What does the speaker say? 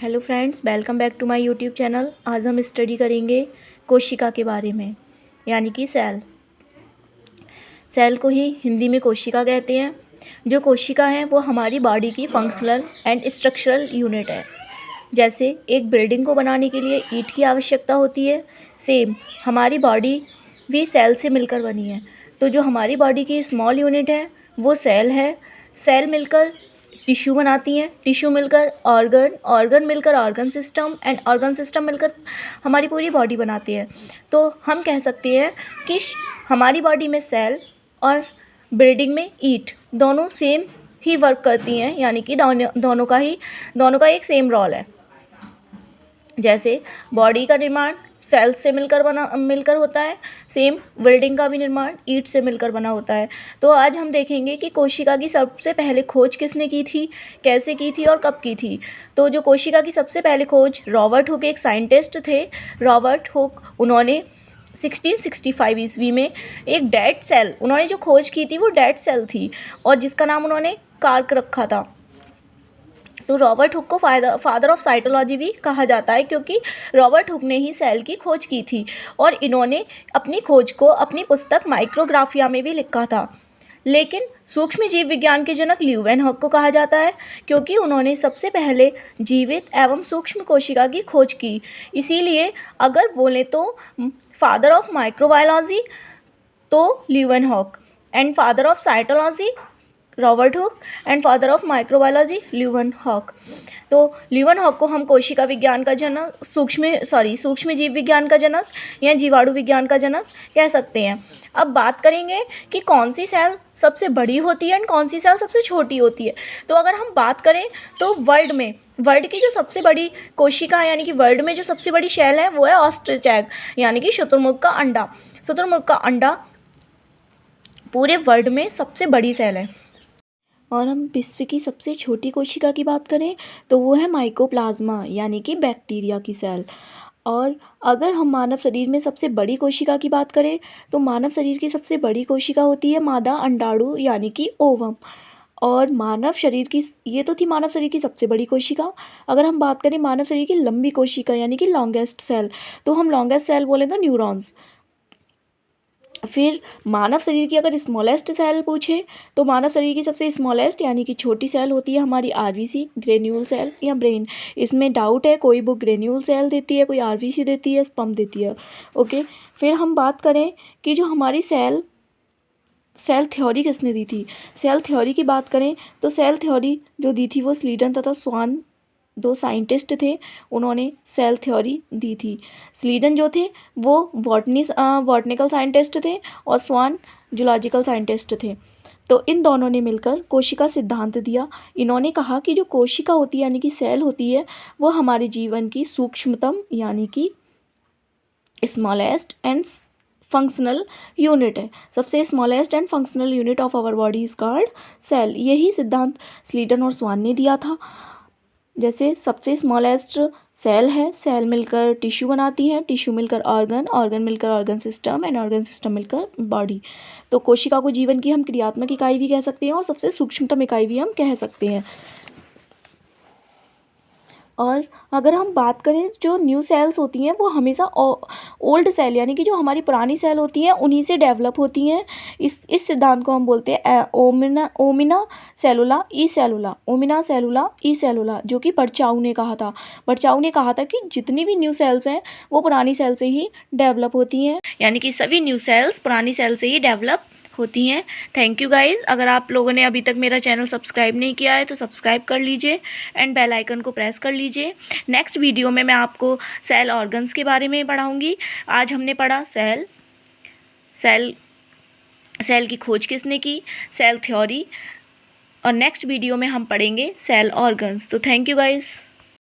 Hello friends, welcome back to my YouTube channel. आज हम study करेंगे कोशिका के बारे में, यानी कि सेल। सेल को ही हिंदी में कोशिका कहते हैं। जो कोशिका है वो हमारी बॉडी की फंक्शनल एंड स्ट्रक्चरल यूनिट है। जैसे एक बिल्डिंग को बनाने के लिए ईंट की आवश्यकता होती है, सेम हमारी बॉडी भी सेल से मिलकर बनी है। तो जो हमारी बॉडी की स्मॉल यूनिट है वो सेल है। सेल मिलकर टिश्यू बनाती हैं, टिश्यू मिलकर ऑर्गन, ऑर्गन मिलकर organ system and organ system मिलकर हमारी पूरी बॉडी बनाती है। तो हम कह सकते हैं कि हमारी बॉडी में सेल और बिल्डिंग में ईंट दोनों सेम ही वर्क करती हैं, यानी कि दोनों का एक सेम रोल है। जैसे बॉडी का निर्माण सेल्स से मिलकर होता है, सेम बिल्डिंग का भी निर्माण ईंट से मिलकर बना होता है। तो आज हम देखेंगे कि कोशिका की सबसे पहले खोज किसने की थी, कैसे की थी और कब की थी। तो जो कोशिका की सबसे पहले खोज रॉबर्ट हुक एक साइंटिस्ट थे। रॉबर्ट हुक, उन्होंने 1665 ईस्वी में एक डेड सेल उन्होंने जो खोज की थी वो डेड सेल थी और जिसका नाम उन्होंने कार्क रखा था। तो रॉबर्ट हुक को फादर ऑफ साइटोलॉजी भी कहा जाता है, क्योंकि रॉबर्ट हुक ने ही सेल की खोज की थी और इन्होंने अपनी खोज को अपनी पुस्तक माइक्रोग्राफिया में भी लिखा था। लेकिन सूक्ष्म जीव विज्ञान के जनक ल्यूवेनहॉक को कहा जाता है, क्योंकि उन्होंने सबसे पहले जीवित एवं सूक्ष्म कोशिका की खोज की। इसीलिए अगर बोलें तो फादर ऑफ माइक्रोबायोलॉजी तो Leeuwenhoek, and father of cytology Robert Hooke, and father of microbiology Leeuwenhoek. तो ल्यूवेनहॉक को हम कोशिका विज्ञान का जनक, सूक्ष्म जीव विज्ञान का जनक या जीवाणु विज्ञान का जनक कह सकते हैं। अब बात करेंगे कि कौन सी सेल सबसे बड़ी होती है एंड कौन सी सेल सबसे छोटी होती है। तो अगर हम बात करें तो वर्ल्ड की जो सबसे बड़ी कोशिका है, यानी कि वर्ल्ड में जो सबसे बड़ी सेल है वो है ऑस्ट्रिच एग, यानी कि शुतुरमुर्ग का अंडा। शुतुरमुर्ग का अंडा पूरे वर्ल्ड में सबसे बड़ी सेल है। और हम विश्व की सबसे छोटी कोशिका की बात करें तो वो है माइकोप्लाज्मा, यानी कि बैक्टीरिया की सेल। और अगर हम मानव शरीर में सबसे बड़ी कोशिका की बात करें तो मानव शरीर की सबसे बड़ी कोशिका होती है मादा अंडाणु, यानी कि ओवम। और मानव शरीर की, ये तो थी मानव शरीर की सबसे बड़ी कोशिका। अगर हम बात करें मानव शरीर की लंबी कोशिका, यानी कि लॉन्गेस्ट सेल, तो हम लॉन्गेस्ट सेल बोले तो न्यूरॉन्स। फिर मानव शरीर की अगर स्मॉलेस्ट सेल पूछे तो मानव शरीर की सबसे स्मॉलेस्ट यानी कि छोटी सेल होती है हमारी आरबीसी, ग्रेन्यूल सेल या ब्रेन। इसमें डाउट है, कोई बुक ग्रेन्यूल सेल देती है, कोई आरबीसी देती है, स्पम देती है। ओके, फिर हम बात करें कि जो हमारी सेल थ्योरी किसने दी थी। सेल थ्योरी की बात करें तो सेल थ्योरी जो दी थी वो स्लीडन तथा स्वान, दो साइंटिस्ट थे, उन्होंने सेल थ्योरी दी थी। स्लीडन जो थे वो बॉटनिकल साइंटिस्ट थे और स्वान जूलॉजिकल साइंटिस्ट थे। तो इन दोनों ने मिलकर कोशिका सिद्धांत दिया। इन्होंने कहा कि जो कोशिका होती है, यानी कि सेल होती है, वो हमारे जीवन की सूक्ष्मतम, यानी कि स्मॉलेस्ट एंड फंक्शनल यूनिट है। सबसे smallest and functional unit of our body is called cell. यही सिद्धांत स्लीडन और स्वान ने दिया था। जैसे सबसे स्मॉलेस्ट सेल है, सेल मिलकर टिश्यू बनाती है, टिश्यू मिलकर ऑर्गन, ऑर्गन मिलकर organ system and organ system मिलकर बॉडी। तो कोशिका को जीवन की हम क्रियात्मक इकाई भी कह सकते हैं और सबसे सूक्ष्मतम इकाई भी हम कह सकते हैं। और अगर हम बात करें जो न्यू सेल्स होती हैं वो हमेशा ओल्ड सेल, यानी कि जो हमारी पुरानी सेल होती हैं उन्हीं से डेवलप होती हैं। इस सिद्धांत को हम बोलते हैं ओमिना सेलुला ई सेलुला, ओमिना सेलुला ई सेलुला, जो कि बर्चाउ ने कहा था। बर्चाउ ने कहा था कि जितनी भी न्यू सेल्स हैं वो पुरानी सेल से ही डेवलप होती हैं, यानी कि सभी न्यू सेल्स पुरानी सेल से ही डेवलप होती हैं। Thank you guys. अगर आप लोगों ने अभी तक मेरा चैनल सब्सक्राइब नहीं किया है तो सब्सक्राइब कर लीजिए एंड बेल आइकन को प्रेस कर लीजिए। नेक्स्ट वीडियो में मैं आपको सेल ऑर्गन्स के बारे में पढ़ाऊंगी। आज हमने पढ़ा सेल की खोज किसने की, सेल थ्योरी, और नेक्स्ट वीडियो में हम पढ़ेंगे सेल ऑर्गन्स। तो थैंक यू गाइज़।